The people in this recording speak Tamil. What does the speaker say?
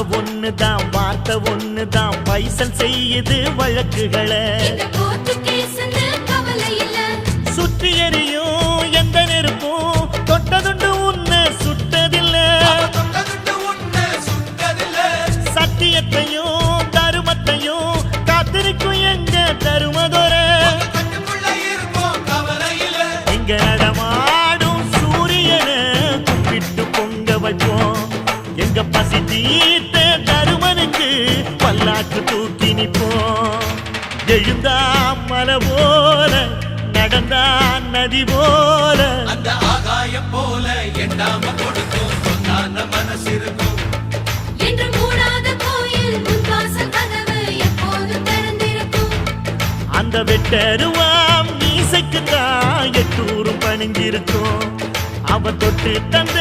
பார்வை ஒண்ணுதான் வார்த்தை ஒண்ணுதான் பைசல் செய்யுது வழக்குகளை சுற்றி எறியும் எந்த நெருப்பும் தொட்டதுண்டு உன்னை சுட்டதில்லை சத்தியத்தையும் தருமத்தையும் காத்திருக்கும் எங்க தருமதொர இங்க நடமாடும் சூரியனை கும்பிட்டு பொங்க வைப்போம் எங்க பசி தீர்த்த தருமனுக்கு பல்லாக்கு தூக்கி நிப்போம் எழுந்தா மலை போல நடந்தா நதி போல அந்த ஆகாயம் போல எண்ணாம கொடுக்கும் சொன்னான மனசு இருக்கும் என்று மூடாத கோயில் முன்வாசல் கதவு எப்போதும் திறந்திருக்கும் அந்த வெட்டருவாம் மீசைக்கு தான் எட்டூரும் பணிஞ்சிருக்கும் அவ தொட்டு தந்த